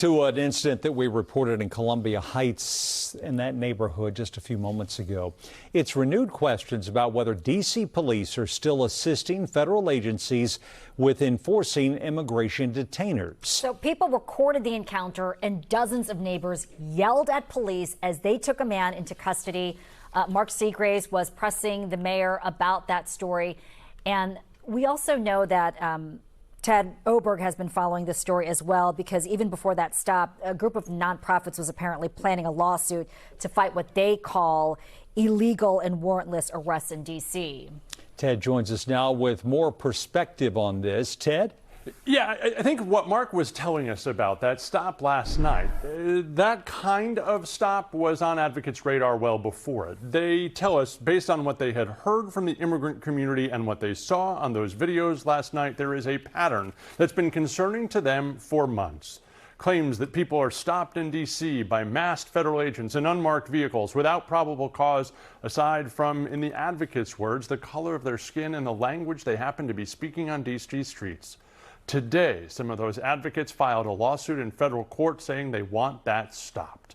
To an incident that we reported in Columbia Heights in that neighborhood just a few moments ago. It's renewed questions about whether D.C. police are still assisting federal agencies with enforcing immigration detainers. So people recorded the encounter and dozens of neighbors yelled at police as they took a man into custody. Mark Seagraves was pressing the mayor about that story. And we also know that Ted Oberg has been following this story as well, because even before that stop, a group of nonprofits was apparently planning a lawsuit to fight what they call illegal and warrantless arrests in D.C. Ted joins us now with more perspective on this. Ted? Yeah, I think what Mark was telling us about that stop last night, that kind of stop was on advocates' radar well before it. They tell us, based on what they had heard from the immigrant community and what they saw on those videos last night, there is a pattern that's been concerning to them for months. Claims that people are stopped in D.C. by masked federal agents in unmarked vehicles without probable cause, aside from, in the advocates' words, the color of their skin and the language they happen to be speaking on D.C. streets. Today, some of those advocates filed a lawsuit in federal court saying they want that stopped.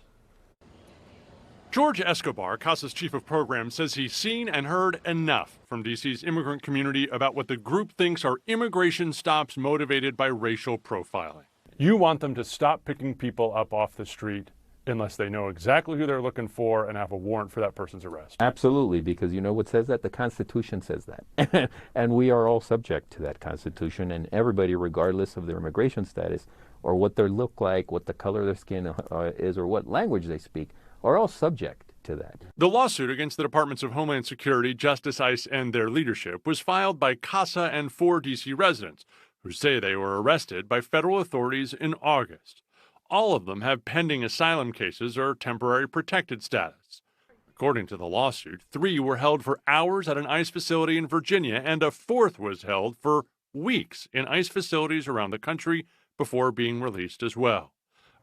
George Escobar, CASA's chief of programs, says he's seen and heard enough from D.C.'s immigrant community about what the group thinks are immigration stops motivated by racial profiling. You want them to stop picking people up off the street unless they know exactly who they're looking for and have a warrant for that person's arrest. Absolutely, because you know what says that? The Constitution says that. And we are all subject to that Constitution, and everybody, regardless of their immigration status or what they look like, what the color of their skin is, or what language they speak, are all subject to that. The lawsuit against the Departments of Homeland Security, Justice, ICE, and their leadership was filed by CASA and 4 D.C. residents who say they were arrested by federal authorities in August. All of them have pending asylum cases or temporary protected status. According to the lawsuit, 3 were held for hours at an ICE facility in Virginia, and a 4th was held for weeks in ICE facilities around the country before being released as well.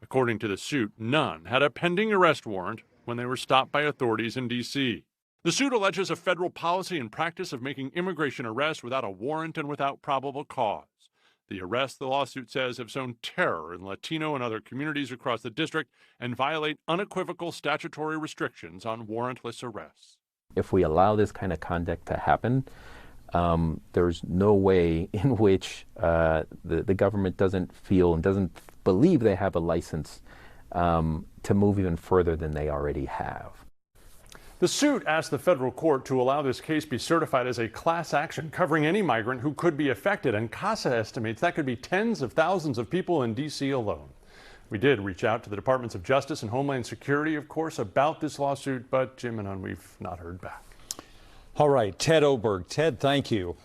According to the suit, none had a pending arrest warrant when they were stopped by authorities in D.C. The suit alleges a federal policy and practice of making immigration arrests without a warrant and without probable cause. The arrests, the lawsuit says, have sown terror in Latino and other communities across the district and violate unequivocal statutory restrictions on warrantless arrests. If we allow this kind of conduct to happen, there's no way in which the government doesn't feel and doesn't believe they have a license to move even further than they already have. The suit asked the federal court to allow this case be certified as a class action covering any migrant who could be affected, and CASA estimates that could be tens of thousands of people in D.C. alone. We did reach out to the Departments of Justice and Homeland Security, of course, about this lawsuit, but Jim and we've not heard back. All right, Ted Oberg. Ted, thank you.